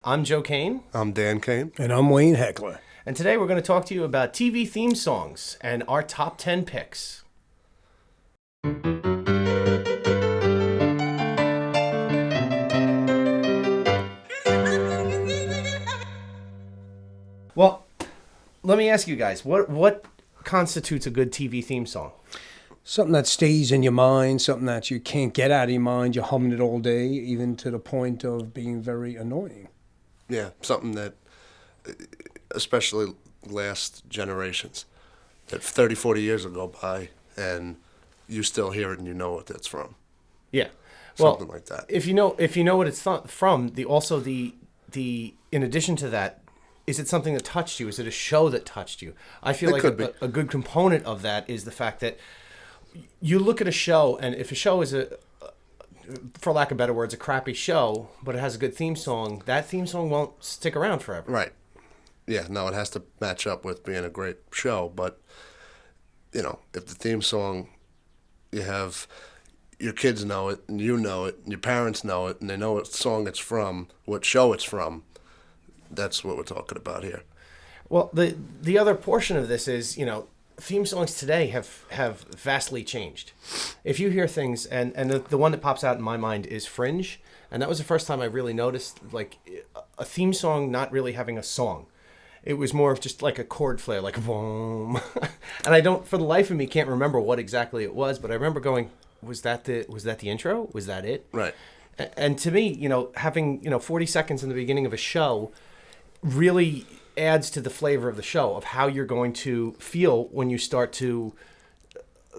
I'm Joe Kane. I'm Dan Kane. And I'm Wayne Heckler. And today we're going to talk to you about TV theme songs and our top 10 picks. Well, let me ask you guys, what constitutes a good TV theme song? Something that stays in your mind, something that you can't get out of your mind. You're humming it all day, even to the point of being very annoying. Yeah, something that, especially last generations, that 30, 40 years will go by, and you still hear it and you know what that's from. Yeah. Well, something like that. If you know what it's from, the in addition to that, is it something that touched you? Is it a show that touched you? I feel like a good component of that is the fact that you look at a show, and if a show is for lack of better words, a crappy show, but it has a good theme song, that theme song won't stick around forever. Right. Yeah, no, it has to match up with being a great show, but, you know, if the theme song, you have, your kids know it, and you know it, and your parents know it, and they know what song it's from, what show it's from, that's what we're talking about here. Well, the other portion of this is, theme songs today have vastly changed. If you hear things, and the one that pops out in my mind is Fringe, and that was the first time I really noticed like a theme song not really having a song. It was more of just like a chord flare, like boom. And I don't, for the life of me, can't remember what exactly it was, but I remember going, was that the intro? Was that it? Right. And to me, having 40 seconds in the beginning of a show really adds to the flavor of the show, of how you're going to feel when you start to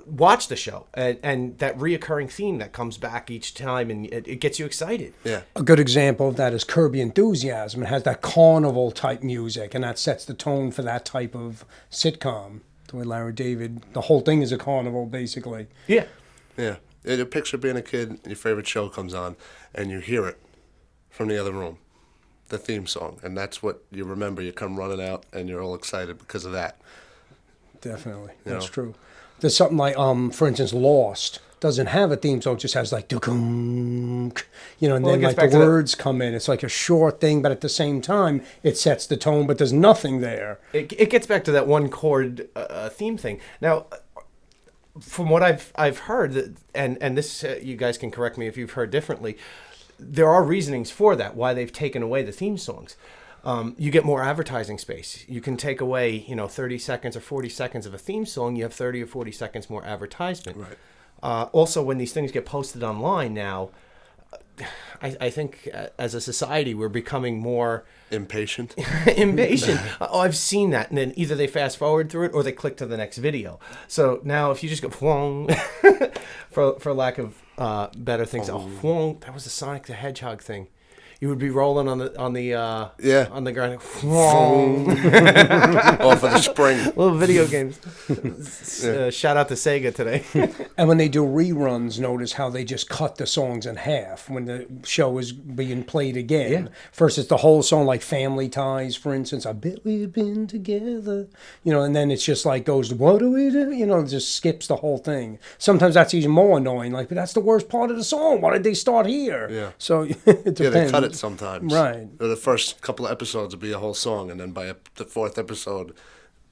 watch the show, and that reoccurring theme that comes back each time, and it gets you excited. Yeah. A good example of that is Curb Your Enthusiasm. It has that carnival type music, and that sets the tone for that type of sitcom. The way Larry David, the whole thing is a carnival, basically. Yeah. Yeah. You picture being a kid, and your favorite show comes on, and you hear it from the other room, the theme song, and that's what you remember. You come running out, and you're all excited because of that. Definitely, that's true. There's something like, for instance, Lost doesn't have a theme song; it just has like and then like the words come in. It's like a short thing, but at the same time, it sets the tone. But there's nothing there. It gets back to that one chord theme thing. Now, from what I've heard, and this you guys can correct me if you've heard differently, there are reasonings for that, why they've taken away the theme songs. You get more advertising space. You can take away, 30 seconds or 40 seconds of a theme song. You have 30 or 40 seconds more advertisement. Right. Also, when these things get posted online now, I think as a society we're becoming more impatient. Oh, I've seen that, and then either they fast forward through it or they click to the next video. So now, if you just go for lack of better things, that was the Sonic the Hedgehog thing. You would be rolling on the ground. Off of the spring. Little video games. Shout out to Sega today. And when they do reruns, notice how they just cut the songs in half when the show is being played again. Yeah. First it's the whole song, like Family Ties, for instance. I bet we've been together. And then it's just like goes, what do we do? It just skips the whole thing. Sometimes that's even more annoying. Like, but that's the worst part of the song. Why did they start here? Yeah. So it depends. Yeah, they cut it sometimes. Right. The first couple of episodes would be a whole song, and then by the fourth episode,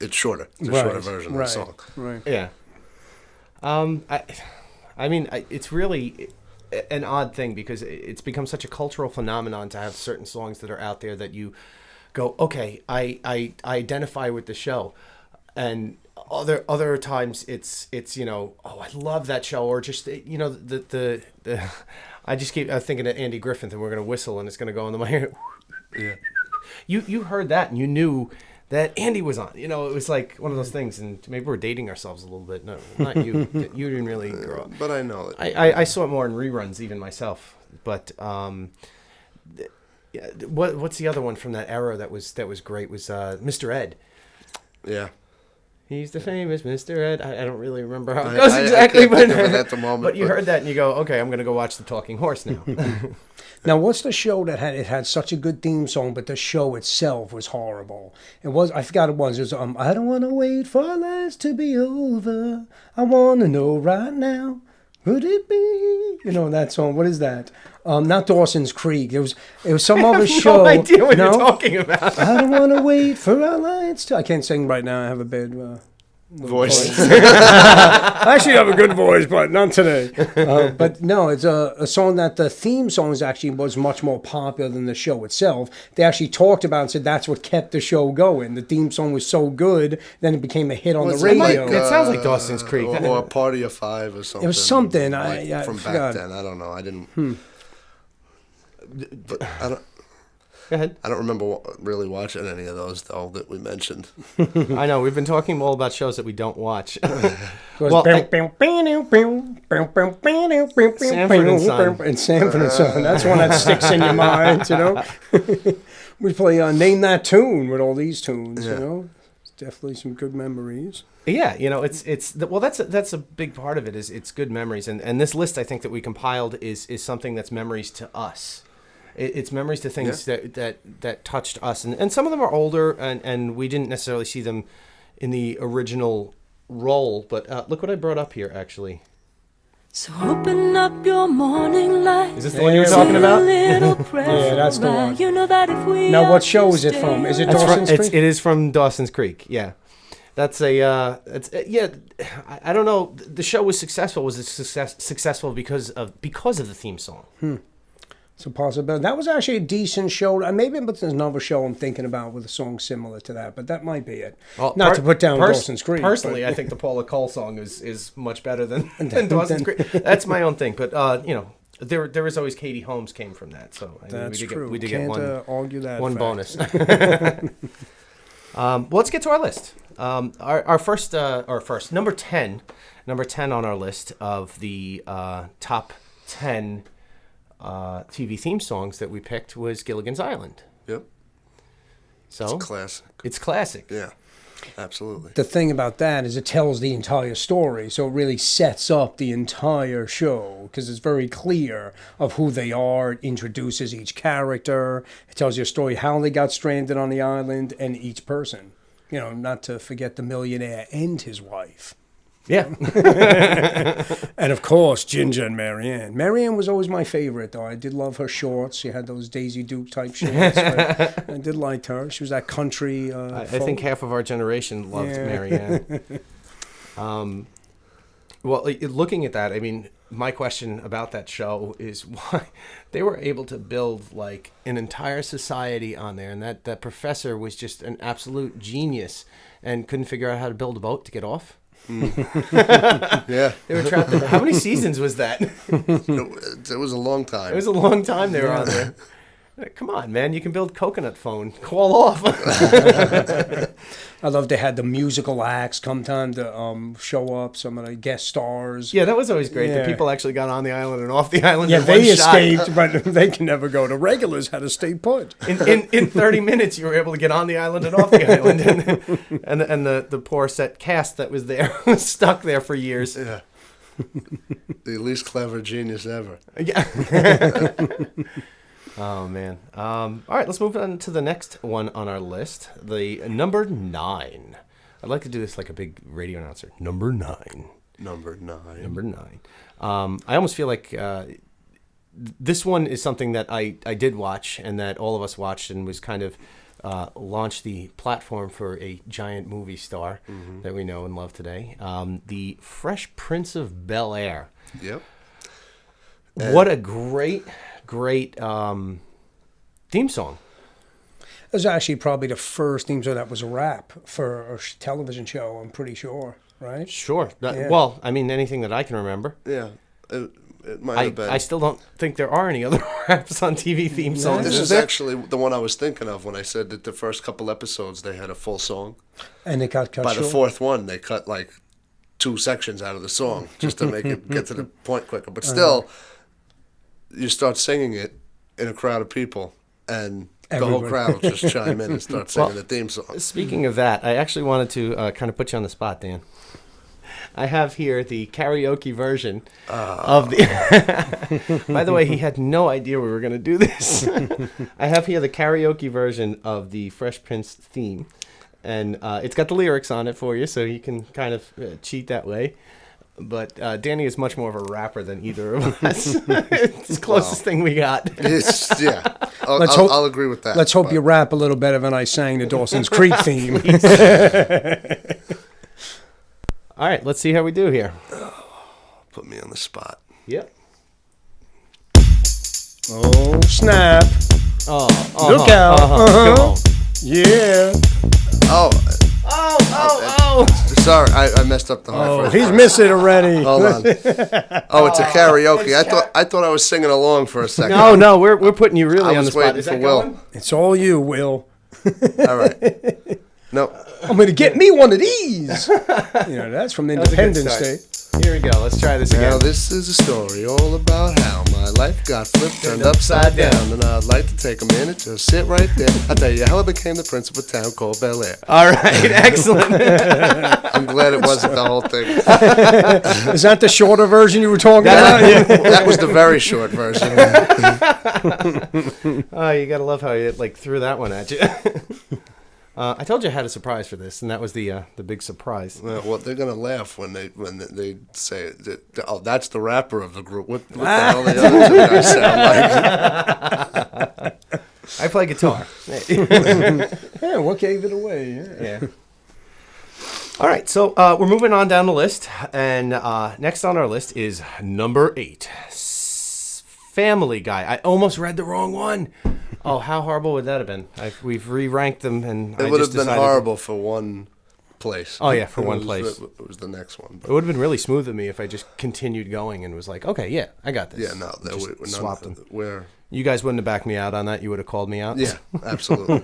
it's shorter. It's a shorter version of the song. Right. Yeah. It's really an odd thing because it's become such a cultural phenomenon to have certain songs that are out there that you go, okay, I identify with the show, and other times it's oh, I love that show, or just the I just keep thinking of Andy Griffith, and we're gonna whistle, and it's gonna go in the mic. Yeah. You heard that, and you knew that Andy was on. It was like one of those things, and maybe we're dating ourselves a little bit. No, not you. You didn't really grow up. But I know it. I saw it more in reruns, even myself. But what's the other one from that era that was great was Mr. Ed. Yeah. He's the famous Mr. Ed. I don't really remember how it goes exactly, but at the moment, but you heard that and you go, okay, I'm going to go watch The Talking Horse now. Now, what's the show that had such a good theme song, but the show itself was horrible? I forgot it was. It was I don't want to wait for our lives to be over. I want to know right now. Could it be? You know that song. What is that? Not Dawson's Creek. It was some other show. I have no idea what you're talking about. I don't want to wait for our lights to... I can't sing right now. I have a bad Voice. I actually have a good voice, but not today. But no, it's a song that the theme song actually was much more popular than the show itself. They actually talked about it and said that's what kept the show going. The theme song was so good, then it became a hit on the radio. It sounds like Dawson's Creek. Or Party of Five or something. It was something. Like from forgot. back then. I don't know. I didn't... But I don't... Go ahead. I don't remember really watching any of those, though, that we mentioned. I know. We've been talking all about shows that we don't watch. Well, Sanford and Son. And Sanford and Son. That's one that sticks in your mind, you know. We play Name That Tune with all these tunes, you know. Definitely some good memories. Yeah, you know, that's a big part of it is it's good memories, and this list I think that we compiled is something that's memories to us. It's memories to things that touched us, and some of them are older, and we didn't necessarily see them in the original role. But look what I brought up here, actually. So open up your morning light. Is this the one you were talking about? Yeah, that's the one. You know that if we Now, what show is it from? Is it Dawson's Creek? It is from Dawson's Creek. Yeah, that's I don't know. The show was successful. Was it successful because of the theme song? It's a possibility. That was actually a decent show. Maybe there's another show I'm thinking about with a song similar to that, but that might be it. Well, Not to put down Dawson's Creek. Personally, I think the Paula Cole song is much better than Dawson's Creek. That's my own thing, but you know, there is always Katie Holmes came from that, so that's true. We did Can't get argue that one fact. bonus. Well, let's get to our list. Our first number 10 on our list of the top 10 TV theme songs that we picked was Gilligan's Island. Yep. So it's classic. It's classic. Yeah, absolutely. The thing about that is it tells the entire story, so it really sets up the entire show because it's very clear of who they are. It introduces each character. It tells you a story how they got stranded on the island and each person. You know, not to forget the millionaire and his wife. Yeah. And of course, Ginger and Marianne. Marianne was always my favorite, though. I did love her shorts. She had those Daisy Duke type shorts. I did like her. She was that country. I think half of our generation loved Marianne. Well, looking at that, I mean, my question about that show is why they were able to build like an entire society on there, and that professor was just an absolute genius and couldn't figure out how to build a boat to get off. Yeah. They were trapped in. How many seasons was that? It was a long time. It was a long time they were on there. Come on, man. You can build coconut phone. Call off. I love they had the musical acts come time to show up, some of the guest stars. Yeah, that was always great. Yeah. The people actually got on the island and off the island. Yeah, in they one escaped, shot. but they can never go. The regulars had to stay put. In 30 minutes, you were able to get on the island and off the island. And the poor set cast that was there was stuck there for years. Yeah. The least clever genius ever. Yeah. Oh, man. All right, let's move on to the next one on our list. The number 9. I'd like to do this like a big radio announcer. Number 9. Number 9. Number 9. I almost feel like this one is something that I did watch and that all of us watched and was kind of launched the platform for a giant movie star that we know and love today. The Fresh Prince of Bel-Air. Yep. What a great theme song. It was actually probably the first theme song that was a rap for a television show, I'm pretty sure, right? Sure. Yeah. Well, I mean, anything that I can remember. Yeah. It might have been. I still don't think there are any other raps on TV theme songs. This is actually the one I was thinking of when I said that the first couple episodes they had a full song. And it got cut By short. the fourth one, they cut like 2 sections out of the song just to make it get to the point quicker. But still, you start singing it in a crowd of people, and the whole crowd will just chime in and start singing the theme song. Speaking of that, I actually wanted to kind of put you on the spot, Dan. I have here the karaoke version of the... By the way, he had no idea we were going to do this. I have here the karaoke version of the Fresh Prince theme, and it's got the lyrics on it for you, so you can kind of cheat that way. But Danny is much more of a rapper than either of us. It's the closest thing we got. Yeah. I'll agree with that. Let's hope you rap a little better than I sang the Dawson's Creek theme. All right, let's see how we do here. Put me on the spot. Yep. Oh, snap. Oh, Look out. Come on. Yeah. Oh. Sorry, I messed up the high Oh, first he's verse. missed it already. Hold on. Oh, it's a karaoke. I thought I was singing along for a second. No, we're putting you really I on the was spot. waiting Is for that Will. going? It's all you, Will. All right. No. I'm going to get me one of these. That's from That was a good Independence start. Day. Here we go. Let's try this again. Now this is a story all about how my life got flipped, turned upside down, and I'd like to take a minute to sit right there. I'll tell you how I became the prince of a town called Bel Air. All right, excellent. I'm glad it wasn't the whole thing. Is that the shorter version you were talking about? Yeah. That was the very short version. Oh, you gotta love how you threw that one at you. I told you I had a surprise for this, and that was the big surprise. Well, they're gonna laugh when they say that, oh, that's the rapper of the group. What the hell the other two guys sound like? I play guitar. Yeah, what gave it away? Yeah. All right, so we're moving on down the list, and next on our list is number 8, Family Guy. I almost read the wrong one. Oh, how horrible would that have been? We've re-ranked them, and It would have been horrible for one place. Oh, yeah, for one place. It was the next one. It would have been really smooth of me if I just continued going and was like, okay, yeah, I got this. Yeah, no, Just swapped them. Where? You guys wouldn't have backed me out on that. You would have called me out. Yeah, absolutely.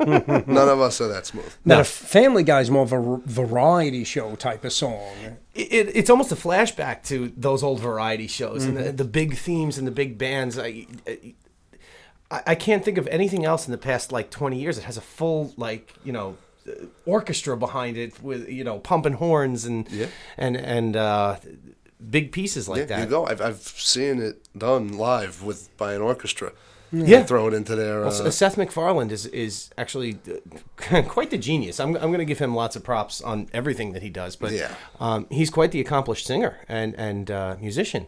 None of us are that smooth. Now, Family Guy's more of a variety show type of song. It's almost a flashback to those old variety shows and the big themes and the big bands. I can't think of anything else in the past 20 years that has a full orchestra behind it with pumping horns and big pieces like that. You go. I've seen it done live by an orchestra. Yeah, throw it into their. Seth MacFarlane is actually quite the genius. I'm going to give him lots of props on everything that he does, but he's quite the accomplished singer and musician.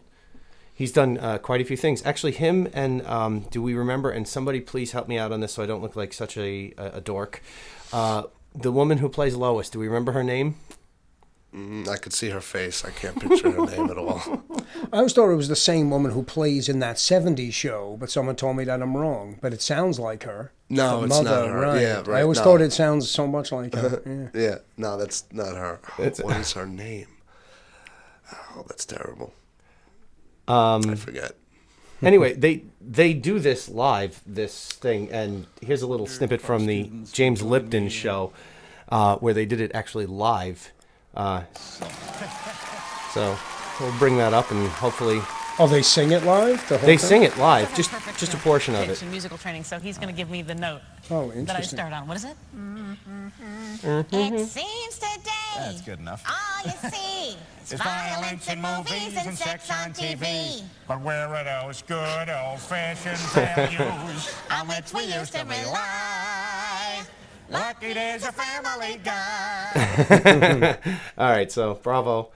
He's done quite a few things. Actually, him and do we remember? And somebody please help me out on this so I don't look like such a dork. The woman who plays Lois. Do we remember her name? I could see her face. I can't picture her name at all. I always thought it was the same woman who plays in that 70s show, but someone told me that I'm wrong. But it sounds like her. No, it's not her. Right. Yeah, right. I always thought it sounds so much like her. Yeah. Yeah, no, that's not her. What is her name? Oh, that's terrible. I forget. Anyway, they do this live, this thing, and here's a little snippet from the James Lipton show where they did it actually live. So we'll bring that up and hopefully... Oh, they sing it live? They sing it live, just a portion of it. Musical training, so he's going to give me the note interesting. that I start on. What is it? It seems today. That's good enough. All you see is violence in movies and sex on TV. But where are those good old-fashioned values On which we used to rely. Lucky there's a Family Guy. All right, so bravo.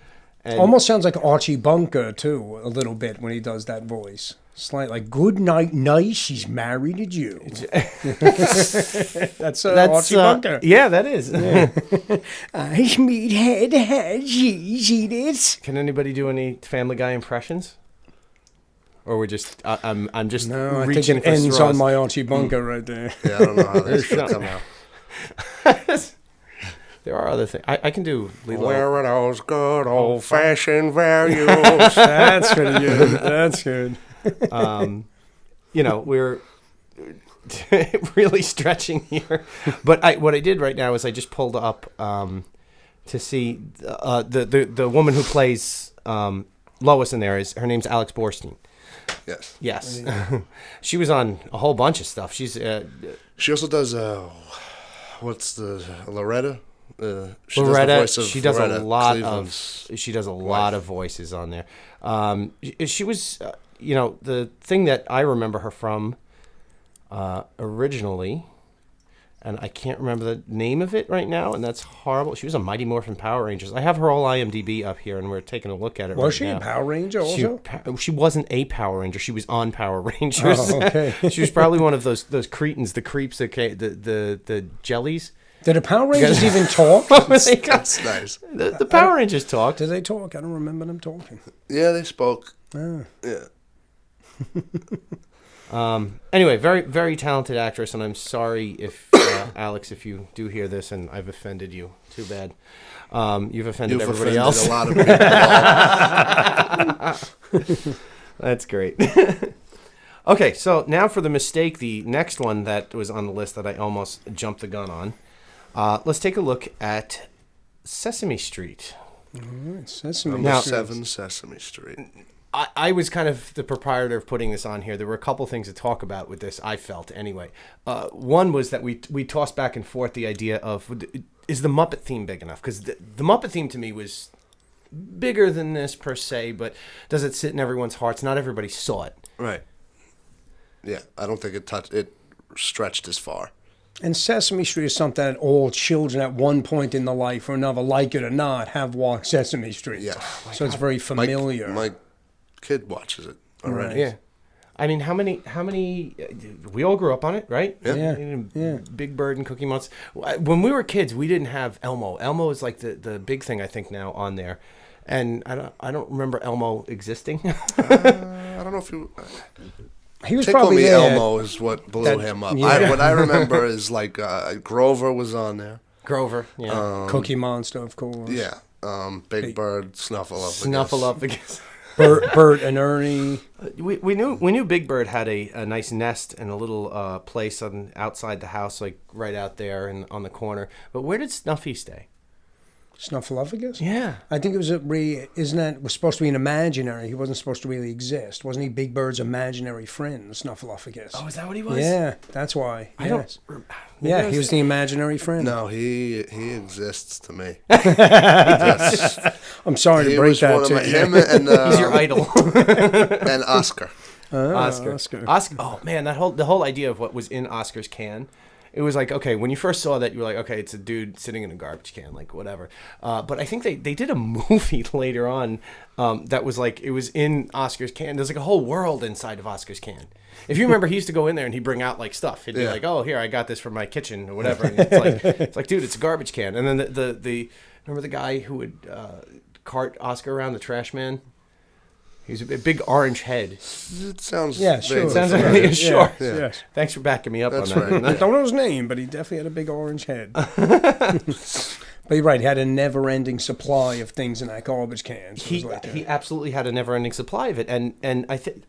And Almost sounds like Archie Bunker, too, a little bit when he does that voice. Slight like, good night, nice, she's married a Jew. That's Archie Bunker. Yeah, that is. Yeah. Ice meat head, cheese, eat it. Can anybody do any Family Guy impressions? Or we're just I'm just No, I reaching think it ends straws. on my Archie Bunker right there. Yeah, I don't know how this should come out. There are other things. I can do Lilo. Where are those good old-fashioned values? That's pretty good. That's good. We're really stretching here. But what I did right now is I just pulled up to see the woman who plays Lois in there her name's Alex Borstein. Yes. Yes. She was on a whole bunch of stuff. She's She also does, what's the, Loretta? She Loretta. does the voice of She does Loretta a lot Cleveland's of. She does a lot of voices on there. She was, the thing that I remember her from originally, and I can't remember the name of it right now, and that's horrible. She was a Mighty Morphin Power Rangers. I have her whole IMDb up here, and we're taking a look at it. Was she a Power Ranger also? She wasn't a Power Ranger. She was on Power Rangers. Oh, okay. She was probably one of those cretins, the creeps, the jellies. Did the Power Rangers even talk? That's nice. The Power Rangers talked. Did they talk? I don't remember them talking. Yeah, they spoke. Oh. Yeah. Anyway, very, very talented actress, and I'm sorry if Alex, if you do hear this and I've offended you. Too bad. You've offended everybody else. A lot of people. That's great. Okay, so now for the mistake, the next one that was on the list that I almost jumped the gun on. Let's take a look at Sesame Street. All right, Sesame Number Street. 7, Sesame Street. I was kind of the proprietor of putting this on here. There were a couple things to talk about with this, I felt, anyway. One was that we tossed back and forth the idea of, is the Muppet theme big enough? Because the Muppet theme to me was bigger than this, per se, but does it sit in everyone's hearts? Not everybody saw it. Right. Yeah, I don't think it stretched as far. And Sesame Street is something that all children at one point in their life or another, like it or not, have watched Sesame Street. Yeah. So it's very familiar. My kid watches it already. Right. Yeah. I mean, how many? We all grew up on it, right? Yeah. Big Bird and Cookie Monster. When we were kids, we didn't have Elmo. Elmo is like the big thing, I think, now on there. And I don't remember Elmo existing. I don't know if you... He was Tickle probably Me there. Elmo is what blew him up. Yeah. What I remember is like Grover was on there. Grover, yeah. Cookie Monster, of course. Yeah. Big Bird, Snuffleupagus. Snuffleupagus. Bert and Ernie. We knew Big Bird had a nice nest and a little place outside the house, like right out there and on the corner. But where did Snuffy stay? Snuffleupagus? Yeah. I think it was was supposed to be an imaginary. He wasn't supposed to really exist. Wasn't he Big Bird's imaginary friend, Snuffleupagus? Oh, is that what he was? Yeah, that's why. I don't. Yeah, he was the imaginary friend. No, he exists to me. I'm sorry to break that to you. Him and He's your idol. and Oscar. Oscar. Oh man, the whole idea of what was in Oscar's can. It was like, okay, when you first saw that, you were like, okay, it's a dude sitting in a garbage can, like whatever. But I think they did a movie later on that was like, it was in Oscar's can. There's like a whole world inside of Oscar's can. If you remember, he used to go in there and he'd bring out like stuff. He'd be like, oh, here, I got this from my kitchen or whatever. And it's like, dude, it's a garbage can. And then the remember the guy who would cart Oscar around, the trash man? He's a big orange head. It sounds... Yeah, sure. It sounds like sure. Yeah. Yes. Thanks for backing me up That's on that. right. I don't know his name, but he definitely had a big orange head. But you're right, he had a never-ending supply of things in that garbage can. So He absolutely had a never-ending supply of it, and I think,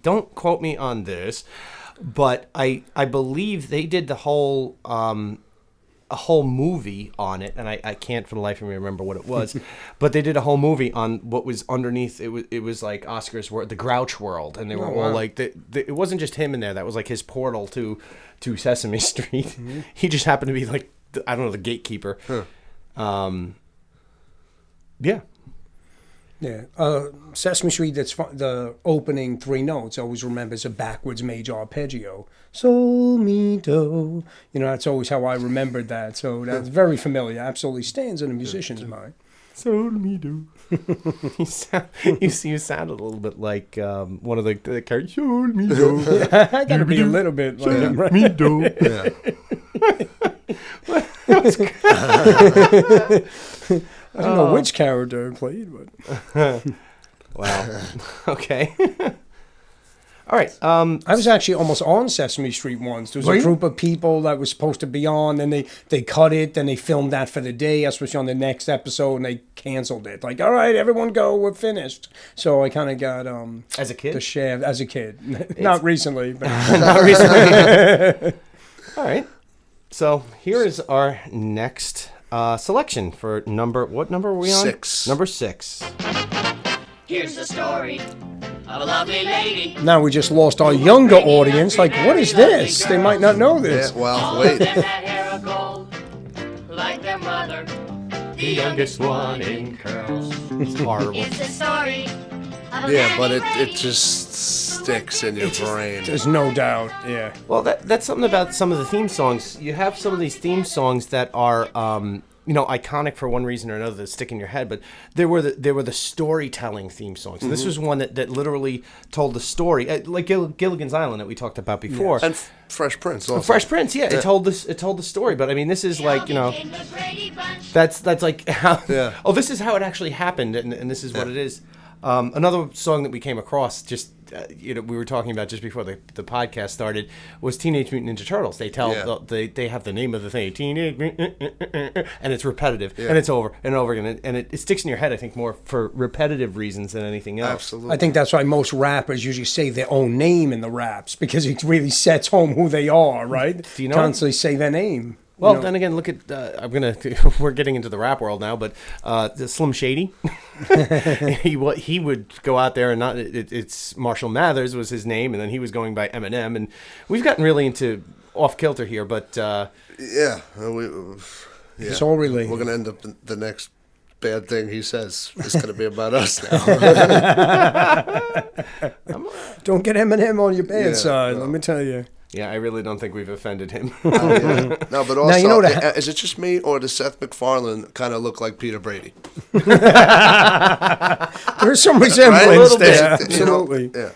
don't quote me on this, but I believe they did the whole a whole movie on it, and I can't for the life of me remember what it was, but they did a whole movie on what was underneath. It was like Oscar's world, the Grouch world, and they were all like, it wasn't just him in there. That was like his portal to Sesame Street. Mm-hmm. He just happened to be like, I don't know, the gatekeeper. Huh. Yeah. Yeah. Sesame Street, that's the opening 3 notes, I always remember as a backwards major arpeggio. Sol, mi, do. You know, that's always how I remembered that. So that's very familiar. Absolutely stands in a musician's mind. Sol, mi, do. You sound a little bit like one of the characters. Sol, mi, do. I got to be a little bit like him, right? Mi, do. Yeah. I don't know which character I played, but... Wow. Okay. All right. I was actually almost on Sesame Street once. There was a group of people that was supposed to be on, and they cut it, and they filmed that for the day. I was supposed to be on the next episode, and they canceled it. Like, all right, everyone go, we're finished. So I kind of got... as a kid? The shaft, as a kid. Not recently, but... Not recently. All right. So here is our next selection for what number were we on? 6. Number 6. Here's the story of a lovely lady. Now we just lost our younger audience. Like, what is this? They might not know this. Yeah, well, wait. Like their mother, The youngest one in curls. It's horrible. it's a story of a Yeah, man but named it Brady just... sticks in your brain. There's no doubt. Yeah. Well, that's something about some of the theme songs. You have some of these theme songs that are, iconic for one reason or another that stick in your head. But there were the storytelling theme songs. This was one that literally told the story, like Gilligan's Island that we talked about before, And Fresh Prince also. Fresh Prince. Yeah, it told the story. But I mean, this is like that's like how. Yeah. Oh, this is how it actually happened, and this is what it is. Another song that we came across we were talking about just before the podcast started was Teenage Mutant Ninja Turtles. They tell they have the name of the thing, Teenage Mutant, and it's repetitive and it's over and over again, and it sticks in your head. I think more for repetitive reasons than anything else. Absolutely. I think that's why most rappers usually say their own name in the raps, because it really sets home who they are, right? Do you know? Constantly say their name. Well, then again, look at we're getting into the rap world now, but the Slim Shady, he would go out there and not it's Marshall Mathers was his name, and then he was going by Eminem, and we've gotten really into off kilter here, but it's all related. We're gonna end up the next bad thing he says is gonna be about us now. Don't get Eminem on your bad Yeah, side. no. Let me tell you. yeah, I really don't think we've offended him. No, but also, Now, you know is it just me, or does Seth MacFarlane kind of look like Peter Brady? There's some Right? resemblance A little there. bit, Absolutely. Yeah.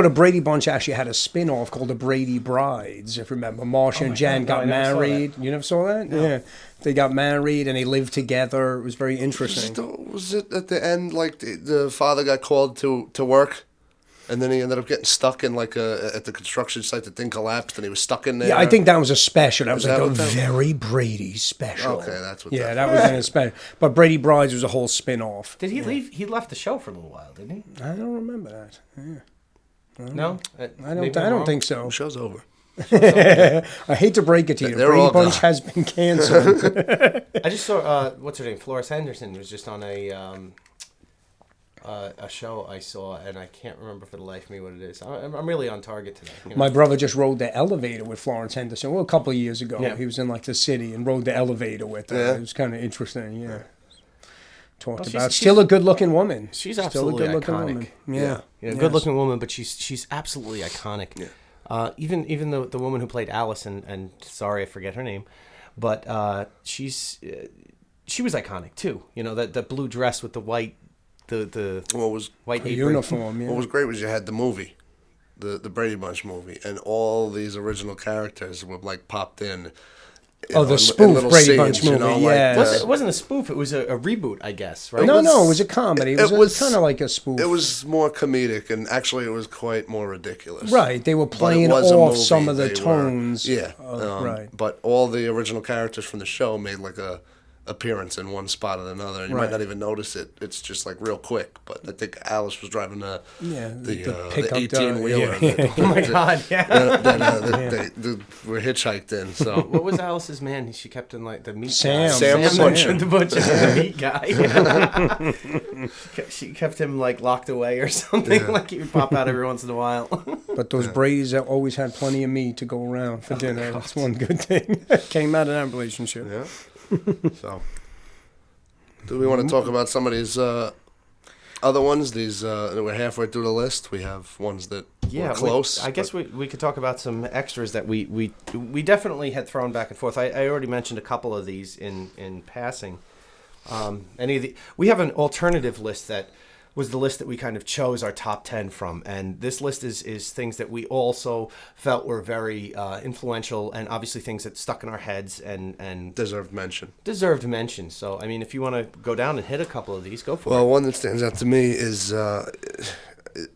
The Brady Bunch actually had a spin-off called the Brady Brides, if you remember. Marsha and Jan God, no, I got never saw married. You never saw that? No. Yeah. They got married and they lived together. It was very interesting. Was it at the end like the father got called to work? And then he ended up getting stuck in at the construction site. The thing collapsed, and he was stuck in there. Yeah, I think that was a special. That was that like a what that was? very Brady special. Okay, that's what. Yeah, that was in a special. But Brady Brides was a whole spin-off. Did he leave? He left the show for a little while, didn't he? I don't remember that. Yeah. No, I don't think so. The show's over. I hate to break it to you. They're Brady all Bunch gone. has been canceled. I just saw what's her name, Florence Henderson was just on a show I saw, and I can't remember for the life of me what it is. I'm really on target today. My brother just rode the elevator with Florence Henderson. Well, a couple of years ago, Yeah. he was in the city and rode the elevator with her. Yeah. It was kind of interesting. Yeah. Talked Well, about she's still a good-looking woman. She's still absolutely a good-looking iconic. woman. Yeah. Yeah, good-looking woman, but she's absolutely iconic. Yeah. Even the woman who played Alice, and sorry I forget her name, but she was iconic too. That blue dress with the white white A apron. uniform. Yeah. What was great was you had the movie, the Brady Bunch movie, and all these original characters were popped in. The spoof Brady Bunch movie. Yeah. It wasn't a spoof. It was a reboot, I guess. Right? No, it was a comedy. It was kind of like a spoof. It was more comedic, and actually, it was quite more ridiculous. Right, they were But it playing was a off movie. some of the They tones. were, right. But all the original characters from the show made a appearance in one spot or another, and you might not even notice it. It's just real quick. But I think Alice was driving the pickup 18-wheeler. Oh my God! Yeah. They were hitchhiked in. So What was Alice's man? She kept in the meat Sam. guy. Sam the Butcher. The butcher, the meat guy. She kept him locked away or something. He would pop out every once in a while. But those Bradys have always had plenty of meat to go around for dinner. That's one good thing. Came out of that relationship. yeah. So, do we want to talk about some of these other ones? These we're halfway through the list. We have ones that were close. I guess we could talk about some extras that we definitely had thrown back and forth. I already mentioned a couple of these in passing. We have an alternative list that was the list that we kind of chose our top 10 from, and this list is things that we also felt were very influential, and obviously things that stuck in our heads and deserved mention. So I mean, if you want to go down and hit a couple of these, go for it. Well, one that stands out to me is The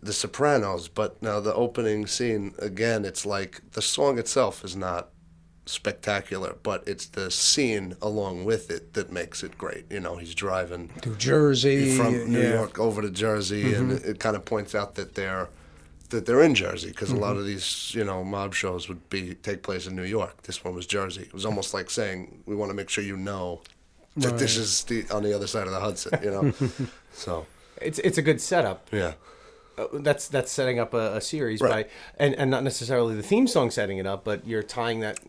Sopranos, but now the opening scene, again, it's the song itself is not spectacular, but it's the scene along with it that makes it great. He's driving To Jersey. from New York over to Jersey, and it kind of points out that they're in Jersey, because a lot of these mob shows would take place in New York. This one was Jersey. It was almost like saying, we want to make sure that this is on the other side of the Hudson. So it's a good setup. yeah. That's setting up a series Right. and not necessarily the theme song setting it up, but you're tying that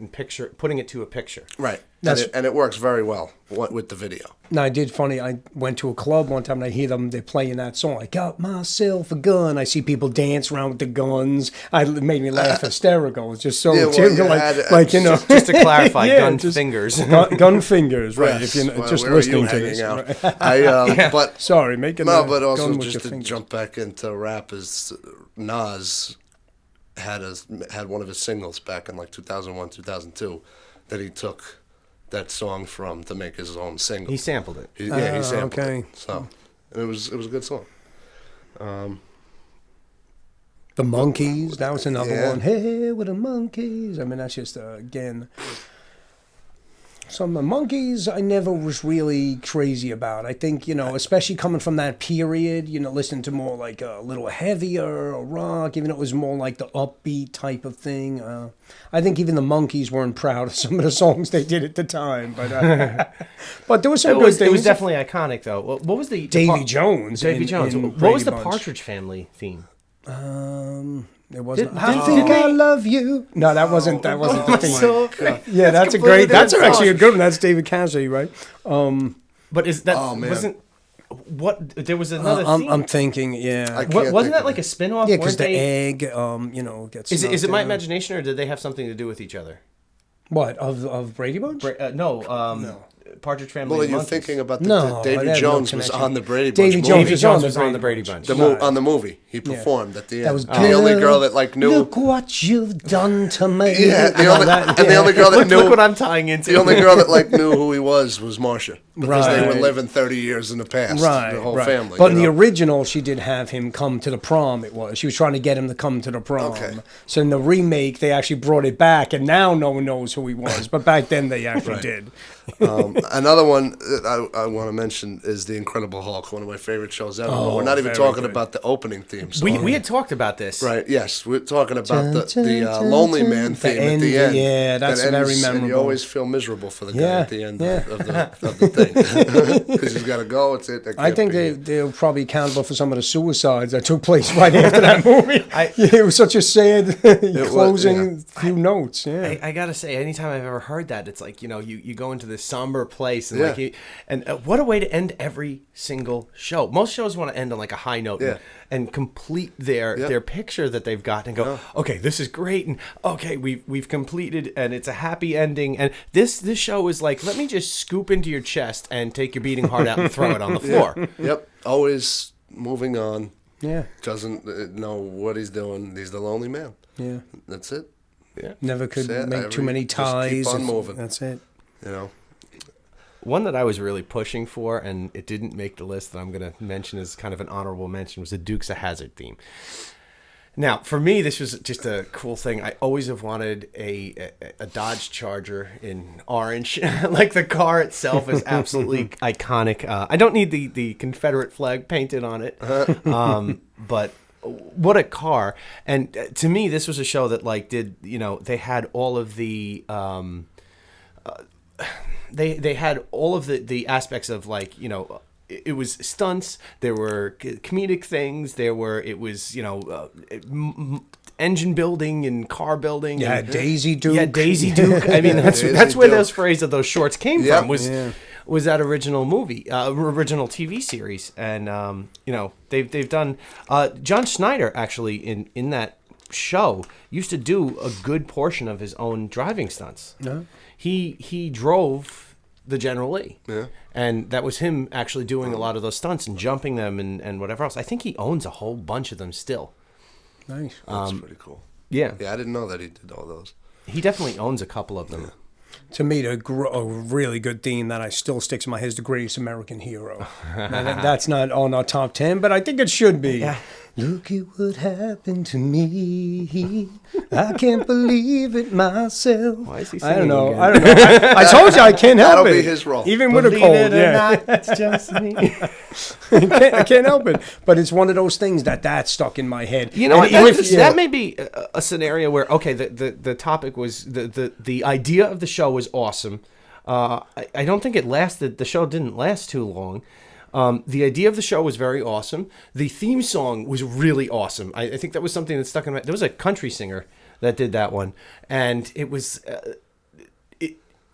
putting it to a picture. Right. and it works very well with the video. No, I did funny. I went to a club one time and I hear them. They're playing that song. I got myself a gun. I see people dance around with the guns. It made me laugh hysterical. It's just so typical, like Just to clarify, gun fingers. Gun fingers, right? Yes. If you're just Where listening are you to this. out? Right. But sorry, making but also gun with just your to fingers. jump back into rap is Nas had one of his singles back in like 2001, 2002 that he took that song from to make his own single. He sampled it. He sampled okay. it. So, and it was a good song. The Monkees, that was another Yeah. one. Hey, with the Monkees. I mean, that's just again. Some of the Monkees I never was really crazy about. I think, especially coming from that period, listening to more like a little heavier or rock, even though it was more like the upbeat type of thing. I think even the Monkees weren't proud of some of the songs they did at the time. But but there was some good things. It was definitely iconic, though. What was the... Davy Jones. Davy Jones. in What Brady was the Bunch. Partridge Family theme? It wasn't. I didn't think they- I love you. No, that wasn't. That wasn't the thing. So- Yeah, that's a completely great. That's different actually a song. good one. That's David Cassidy, right? But is that... Oh, man. Wasn't... What... There was another theme. I'm thinking. Yeah. I can't Wasn't think that of like it. a spin-off? Yeah, because Weren't the they- egg, gets. Is it my knocked down. imagination, or did they have something to do with each other? What of Brady Bunch? No. Partridge Family. Well, and you're Monkeys. thinking about No, I Davy had no Jones was connection. on the Brady Bunch Davy movie. Jones Davy was Jones on was on the Brady Bunch. On the movie. He performed at the end. That was the only girl that like knew. Look what you've done to me. Yeah, And all that, the only girl that Look, knew. look what I'm tying into. The only girl that like knew who he was Marcia, because they were Right. living 30 years in the past. Right, the whole right. family. But in the know? original, she did have him come to the prom. She was trying to get him to come to the prom. Okay. So in the remake, they actually brought it back, and now no one knows who he was. But back then, they actually did. Another one that I want to mention is The Incredible Hulk, one of my favorite shows ever. But we're not even very talking good. about the opening theme song. We had talked about this. Right, yes. We're talking about the Dun, dun, Lonely dun, Man the theme at end, the end. yeah, that's That very ends, And you memorable. always feel miserable for the guy Yeah, at the end yeah. of the thing. Because he's got to go, it's it. I think they're probably accountable for some of the suicides that took place right after that movie. It was such a sad closing few notes. Yeah. I gotta say, anytime I've ever heard that, it's like you go into this somber place, and Yeah. what a way to end every single show. Most shows want to end on like a high note Yeah. and complete their picture that they've got and go, okay, this is great, and okay, we've completed, and it's a happy ending. And this show is like, let me just scoop into your chest and take your beating heart out and throw it on the floor. Yep, always moving on. Yeah. Doesn't know what he's doing. He's the lonely man. Yeah. That's it. Never could Sad. make too many Just keep ties. on moving. That's it. You know. One that I was really pushing for, and it didn't make the list that I'm going to mention as kind of an honorable mention, was the Dukes of Hazzard theme. Now, for me, this was just a cool thing. I always have wanted a Dodge Charger in orange. Like, the car itself is absolutely iconic. I don't need the Confederate flag painted on it, but what a car. And to me, this was a show that, like, they had all of the... They had all of the aspects of, like, it was stunts, there were comedic things, engine building and car building. Yeah, and, Daisy Duke. Yeah, Daisy Duke. I mean, that's where those phrase of those shorts came Yep. from, was that original movie, original TV series. And, they've done, John Schneider actually in that show used to do a good portion of his own driving stunts. No. He drove the General Lee. Yeah. And that was him actually doing a lot of those stunts and jumping them and whatever else. I think he owns a whole bunch of them still. Nice. That's pretty cool. Yeah. Yeah, I didn't know that he did all those. He definitely owns a couple of them. To me, a really good theme that I still sticks in my head is The Greatest American Hero. Now, that's not on our top 10, but I think it should be. Yeah. Look at what happened to me. I can't believe it myself. Why is he I don't singing know. again? I don't know. I told you I can't help That'll it. be his role. Even with a Believe cold, it or yeah. not, it's just me. I can't help it. But it's one of those things that stuck in my head. You know And what? even if- That may be a scenario where, okay, the topic was the idea of the show was awesome. I don't think it lasted. The show didn't last too long. The idea of the show was very awesome. The theme song was really awesome. I think that was something that stuck in my. There was a country singer that did that one, and it was.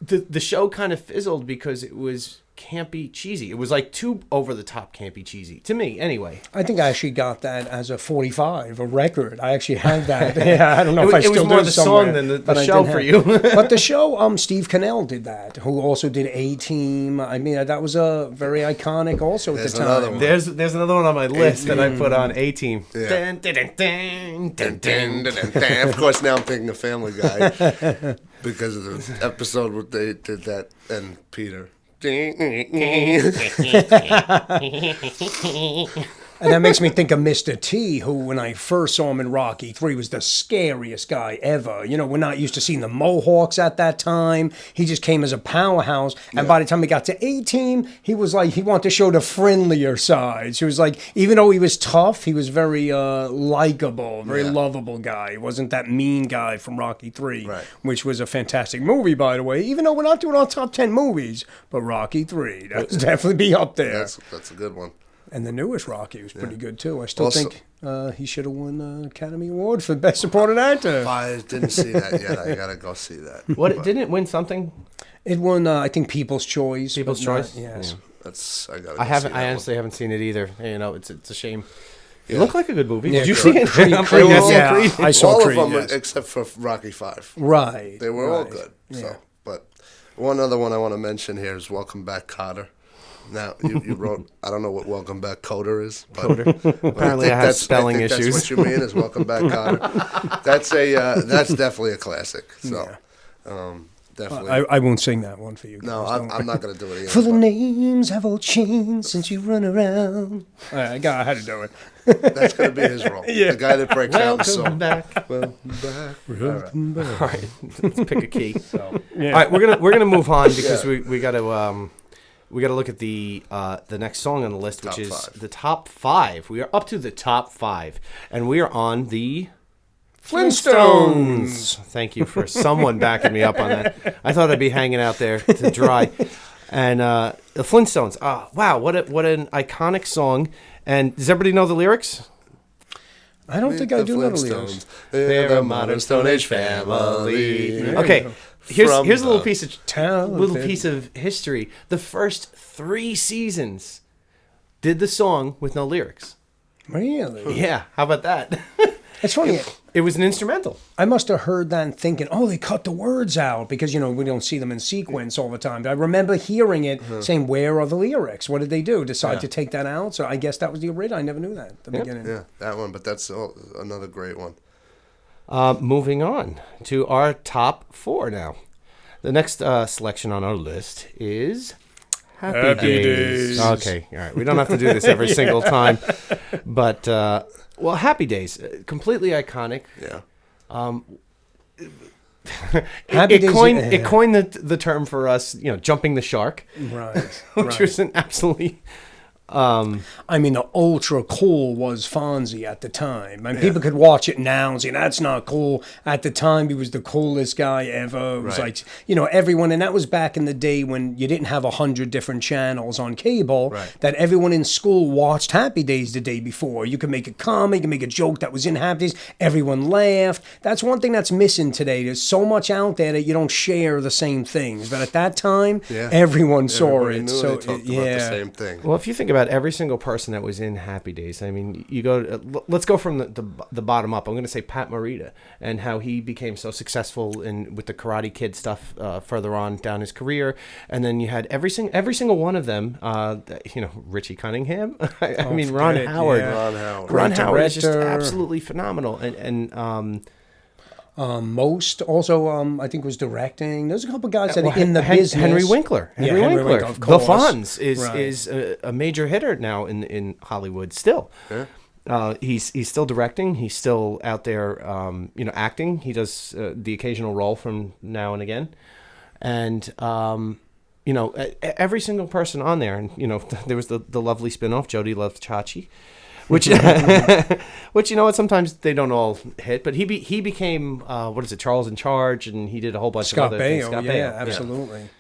the show kind of fizzled because it was campy cheesy. It was like too over the top campy cheesy to me anyway. I think I actually got that as a 45, a record. I actually had that. Yeah, I don't know if I still do. It was more the song than the show for you. But the show, Steve Cannell did that, who also did A-Team. I mean, that was a very iconic also at the time. Another one. There's another one on my list that I put on A-Team. Yeah. Of course, now I'm thinking of Family Guy because of the episode where they did that and Peter. And that makes me think of Mr. T, who, when I first saw him in Rocky III, was the scariest guy ever. You know, we're not used to seeing the Mohawks at that time. He just came as a powerhouse. And by the time he got to A-Team, he was like, he wanted to show the friendlier sides. He was like, even though he was tough, he was very likable, very lovable guy. He wasn't that mean guy from Rocky III, which was a fantastic movie, by the way. Even though we're not doing our top 10 movies, but Rocky III, that's definitely be up there. That's a good one. And the newest Rocky was pretty good, too. I still think he should have won the Academy Award for Best Supporting Actor. I didn't see that yet. I got to go see that. Didn't it win something? It won, I think, People's Choice. People's Choice? Yes. Yeah. I honestly haven't seen it either. You know, it's a shame. It looked like a good movie. Yeah, Did you see it? Creed, I saw all Creed, of them except for Rocky V. Right. They were all good. So, but one other one I want to mention here is Welcome Back, Kotter. Now, you wrote, I don't know what Welcome Back Kotter is. But Apparently I have spelling issues. That's what you mean is Welcome Back Kotter. That's definitely a classic. So, definitely. I won't sing that one for you guys. No, I'm not going to do it either. For the names have all changed since you run around. I had to do it. That's going to be his role. The guy that breaks out the song. Welcome back. All right. Let's pick a key. All right, we're gonna move on because we got to look at the next song on the list, which is the top 5. We are up to the top 5, and we are on the Flintstones. Thank you for someone backing me up on that. I thought I'd be hanging out there to dry. And the Flintstones. Wow, what an iconic song. And does everybody know the lyrics? I don't think I do know the lyrics. They're a modern Stone Age family. Okay. Here's a little piece of history. The first 3 seasons did the song with no lyrics. Really? Yeah. How about that? It's funny. It was an instrumental. I must have heard that and thinking, they cut the words out because, we don't see them in sequence all the time. But I remember hearing it saying, where are the lyrics? What did they do? Decide to take that out? So I guess that was the original. I never knew that at the beginning. Yeah, that one. But that's another great one. Moving on to our top 4 now. The next selection on our list is Happy Days. Okay, all right. We don't have to do this every single time. But, Happy Days, completely iconic. Yeah. It coined the term for us, jumping the shark. Right. Which was an absolutely... the ultra cool was Fonzie at the time. People could watch it now and say, that's not cool. At the time, he was the coolest guy ever. It was like, everyone, and that was back in the day when you didn't have 100 different channels on cable, that everyone in school watched Happy Days the day before. You could make a comment, you could make a joke that was in Happy Days. Everyone laughed. That's one thing that's missing today. There's so much out there that you don't share the same things. But at that time, everyone saw it. Knew they talked about the same thing. Well, if you think about every single person that was in Happy Days, you go. Let's go from the bottom up. I'm going to say Pat Morita and how he became so successful with the Karate Kid stuff further on down his career, and then you had every single one of them. Richie Cunningham. Ron Howard. Yeah. Ron Howard is just absolutely phenomenal, and Most also, I think, was directing. There's a couple guys that are in the business. Henry Winkler. Henry Winkler. Of The course. Fonz is a major hitter now in Hollywood still. Yeah. He's still directing. He's still out there, acting. He does the occasional role from now and again. And, every single person on there. And, there was the lovely spinoff, Jody Loves Chachi. Which sometimes they don't all hit, but he became Charles in Charge, and he did a whole bunch of other things. Scott Baio, absolutely.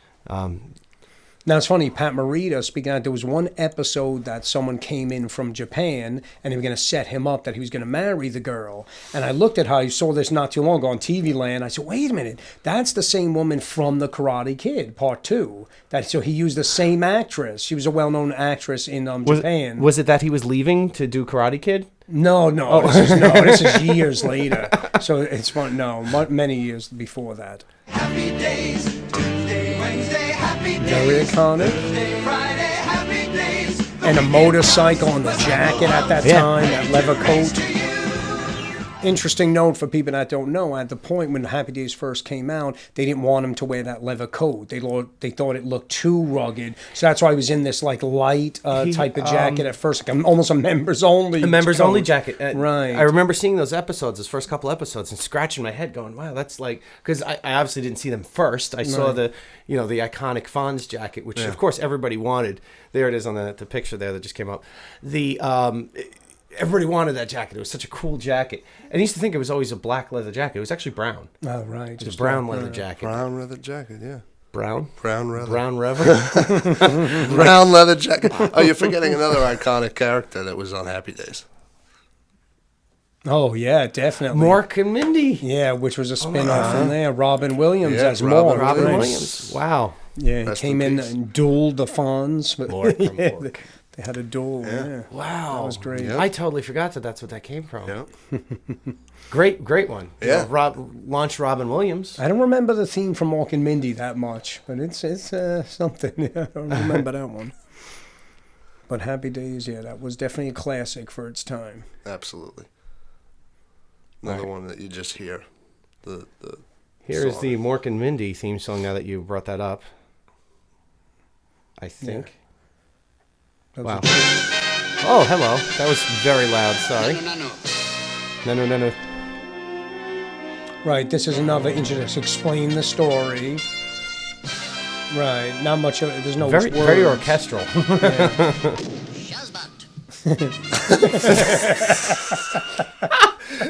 Now, it's funny, Pat Morita, speaking of, there was one episode that someone came in from Japan and they were going to set him up that he was going to marry the girl. And I looked at her, I saw this not too long ago on TV Land. I said, wait a minute, that's the same woman from The Karate Kid, Part 2. So he used the same actress. She was a well-known actress in Japan. Was it that he was leaving to do Karate Kid? No, this is years later. So it's fun. No, many years before that. Happy days, Tuesday, Wednesday, happy days. Very iconic. Thursday, Friday, happy days. And a motorcycle on the jacket at that time, that leather coat. Interesting note for people that don't know, at the point when Happy Days first came out, they didn't want him to wear that leather coat. They thought it looked too rugged. So that's why he was in this like light type of jacket at first, like almost a members only. A members only jacket. Right. I remember seeing those episodes, those first couple episodes, and scratching my head going, wow, that's like, because I obviously didn't see them first. I saw the iconic Fonz jacket, which of course everybody wanted. There it is on the picture there that just came up. Everybody wanted that jacket. It was such a cool jacket. And I used to think it was always a black leather jacket. It was actually brown. Oh, right. It was a brown leather jacket. Brown leather jacket, yeah. Brown? Brown leather. Brown leather? Brown leather jacket. Oh, you're forgetting another iconic character that was on Happy Days. Oh, yeah, definitely. Mork and Mindy. Yeah, which was a spin-off from there. Robin Williams as Robin Mork. Robin Right. Williams. Wow. Yeah, he Rest came in peace. and dueled the Fonz. Mork from Mork. They had a duel, yeah. Wow. That was great. Yep. I totally forgot that's what that came from. Yeah. Great one. Yeah. Launched Robin Williams. I don't remember the theme from Mork and Mindy that much, but it's something. Yeah, I don't remember that one. But Happy Days, yeah, that was definitely a classic for its time. Absolutely. Another one that you just hear. Here is song. the Mork and Mindy theme song now that you brought that up. I think. Wow. Oh, hello. That was very loud. Sorry. No. Right, this is another interesting. Explain the story. Right, not much of it. There's no Very, words. very orchestral.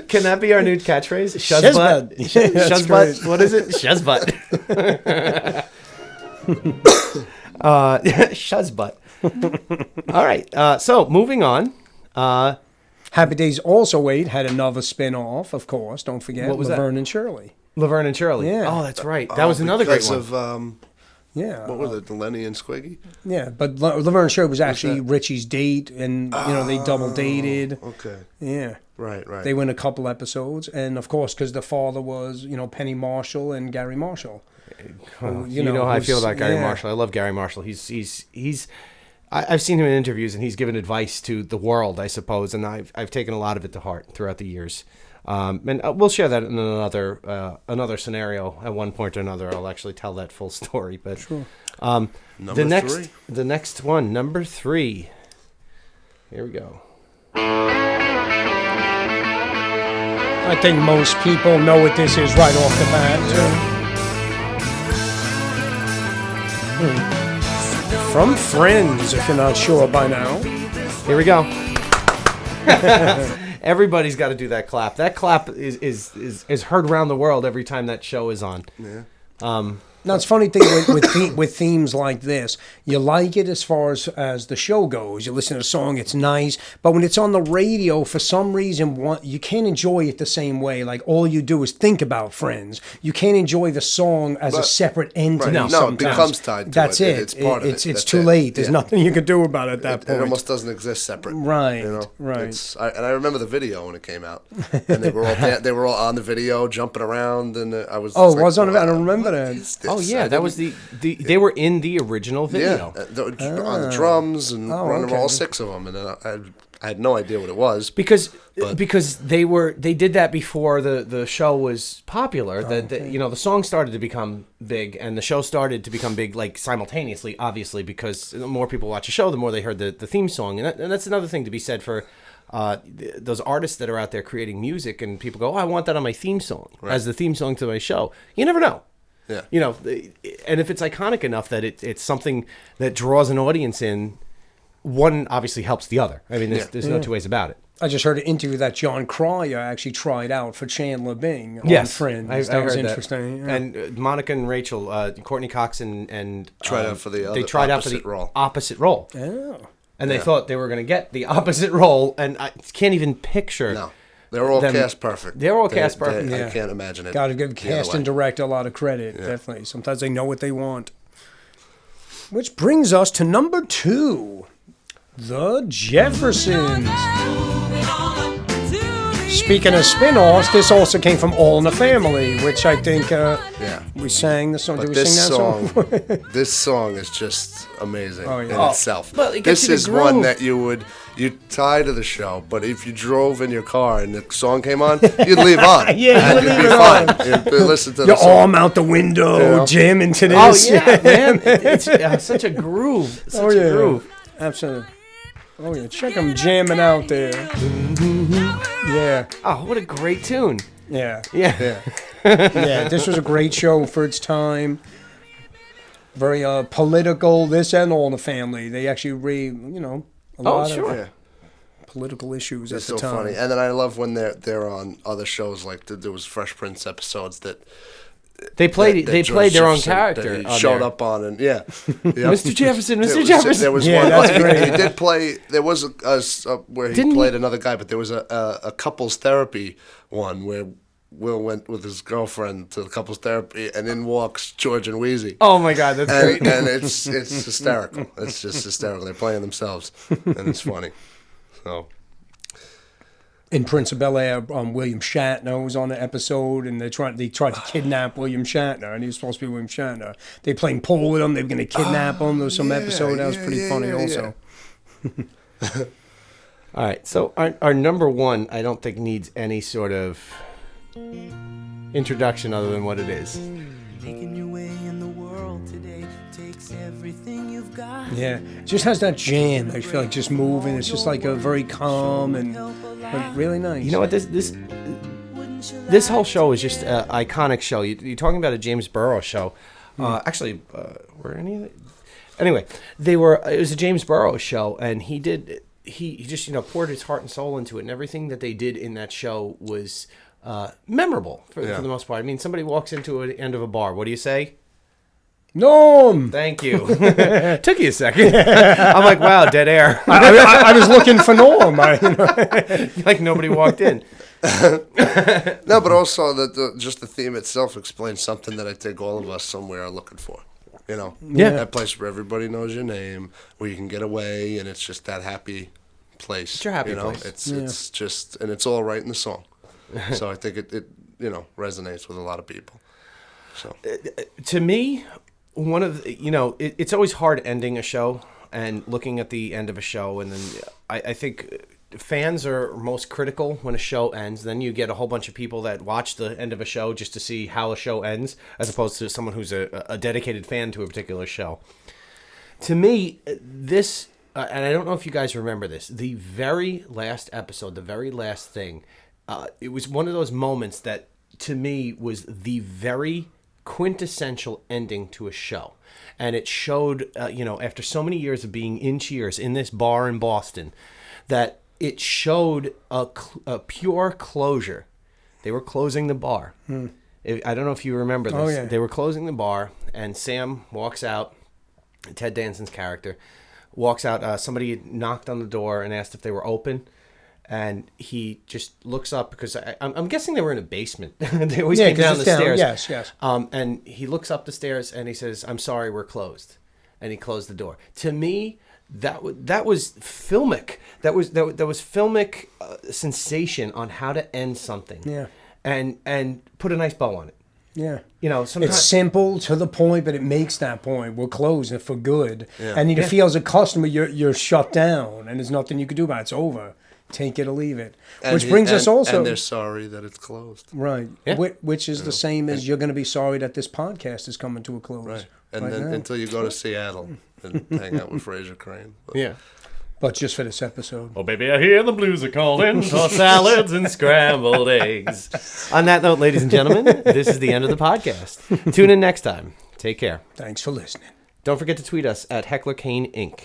Can that be our new catchphrase? Shuzbutt. That's Shuzbutt. great. What is it? Shuzbutt. Shuzbutt. All right. So moving on. Happy Days also had another spin-off, of course. Don't forget. What was that? Laverne and Shirley. Laverne and Shirley. Yeah. Oh, that's right. That was another great because one. of, Yeah. what was it, Lenny and Squiggy? Yeah, but Laverne and Shirley was actually that? Richie's date, and they double dated. Okay. Yeah. Right. They went a couple episodes, and of course, because the father was, Penny Marshall and Gary Marshall. You know how I feel about Gary Marshall. I love Gary Marshall. I've seen him in interviews, and he's given advice to the world, I suppose, and I've taken a lot of it to heart throughout the years. And we'll share that in another scenario at one point or another. I'll actually tell that full story. But Sure. Number three. The next one, number 3. Here we go. I think most people know what this is right off the bat. From Friends, if you're not sure by now. Here we go. Everybody's got to do that clap. That clap is heard around the world every time that show is on. Yeah. Now, it's a funny thing with themes like this. You like it as far as the show goes. You listen to a song, it's nice. But when it's on the radio, for some reason, you can't enjoy it the same way. Like, all you do is think about Friends. You can't enjoy the song as a separate entity. Right. No, it sometimes. becomes tied to That's it. it. It's part of it. It's That's too it. late. There's Yeah. nothing you can do about it at that It point. almost doesn't exist separate. Right, You know? right. And I remember the video when it came out, and they were all on the video jumping around, and I was. Oh, like, was on it? I don't "Wow, remember what that. is this?" Oh yeah, I that was didn't- they were in the original video. Yeah, on the drums and running okay. all 6 of them, and then I had no idea what it was. Because they did that before the show was popular. The song started to become big, and the show started to become big like simultaneously. Obviously, because the more people watch a show, the more they heard the theme song, and that's another thing to be said for those artists that are out there creating music, and people go, "Oh, I want that on my theme song as the theme song to my show." You never know. Yeah. You know, and if it's iconic enough that it's something that draws an audience in one obviously helps the other. I mean, there's no two ways about it. I just heard an interview that John Cryer actually tried out for Chandler Bing on Yes, Friends. I That was heard interesting. that. Yeah. And Monica and Rachel, Courtney Cox and Tried out for the they tried out for the role. opposite role. Oh. And they thought they were going to get the opposite role, and I can't even picture. No, they were all them- cast perfect. They were all cast perfect. I Yeah. can't imagine it. Got to give the other cast way. and director a lot of credit, definitely. Sometimes they know what they want. Which brings us to number 2, The Jeffersons. Speaking of spin-offs, this also came from All in the Family, which I think we sang the song. But Did we sing that song? this song is just amazing in Oh, itself. well, it gets This you is the one groove. that you'd tie to the show, but if you drove in your car and the song came on, you'd leave on. Yeah, and you'd you'd be leave it fine. on. You'd listen to the Your song. arm out the window, You know? jamming to Oh this. yeah, man! It's such a groove. Such a groove. Absolutely. Oh yeah, check them jamming out there. Yeah, Oh, what a great tune! yeah, Yeah. yeah. This was a great show for its time. Very political. This and All in the Family. They actually a lot sure. of Yeah. political issues It's at the so time. funny. And then I love when they're on other shows, like there was Fresh Prince episodes that They played. that They George played their own Jefferson, character. that he on showed there. up on, and Yep. Mr. Jefferson, Mr. There was- Jefferson. There was Yeah, one. that's great. He did play. There was a where he Didn't played he- another guy, but there was a couples therapy one where Will went with his girlfriend to the couples therapy, and in walks George and Wheezy. Oh my God, that's great. And it's hysterical. It's just hysterical. They're playing themselves, and it's funny. So In Prince of Bel-Air, William Shatner was on the episode, and they tried to kidnap William Shatner, and he was supposed to be William Shatner. They playing pool with him. They were going to kidnap him. There was some episode that was pretty funny also. All right, so our number 1, I don't think needs any sort of introduction other than what it is. Making your way in the world today takes everything you've got. Yeah, it just has that jam. I feel like just moving. It's just like a very calm and but really nice. You know what? This whole show is just an iconic show. You're talking about a James Burrows show. Actually, were any of it? Anyway, it was a James Burrows show, and he just poured his heart and soul into it, and everything that they did in that show was memorable for the most part. I mean, somebody walks into an end of a bar. What do you say? Norm. Thank you. Took you a second. I'm like, wow, dead air. I was looking for Norm. Like nobody walked in. no, but also just the theme itself explains something that I think all of us somewhere are looking for. Yeah. That place where everybody knows your name, where you can get away, and it's just that happy place. It's your happy place. It's just, and it's all right in the song. So I think it resonates with a lot of people. So To me, one of the, it's always hard ending a show and looking at the end of a show, and then I think fans are most critical when a show ends. Then you get a whole bunch of people that watch the end of a show just to see how a show ends, as opposed to someone who's a dedicated fan to a particular show. To me, this, and I don't know if you guys remember this, the very last episode, the very last thing, it was one of those moments that, to me, was the very quintessential ending to a show. And it showed, after so many years of being in Cheers in this bar in Boston, that it showed a pure closure. They were closing the bar. I don't know if you remember this. Oh, yeah. They were closing the bar, and Sam walks out, Ted Danson's character, walks out. Somebody knocked on the door and asked if they were open. And he just looks up because I'm guessing they were in a basement. They always came down the stairs. Yes. And he looks up the stairs and he says, "I'm sorry, we're closed." And he closed the door. To me, that was filmic. That was filmic sensation on how to end something. Yeah. And put a nice bow on it. Yeah. Sometimes It's simple to the point, but it makes that point. We're closing for good. Yeah. And you feel as a customer, you're shut down, and there's nothing you can do about it. It's over. Take it or leave it. Which brings us also... And they're sorry that it's closed. Right. Yeah. Which is the same as you're going to be sorry that this podcast is coming to a close. Right. And right then now. until you go to Seattle and hang out with Fraser Crane. But, yeah. But just for this episode. Oh, baby, I hear the blues are calling for salads and scrambled eggs. On that note, ladies and gentlemen, this is the end of the podcast. Tune in next time. Take care. Thanks for listening. Don't forget to tweet us at Heckler Kane Inc.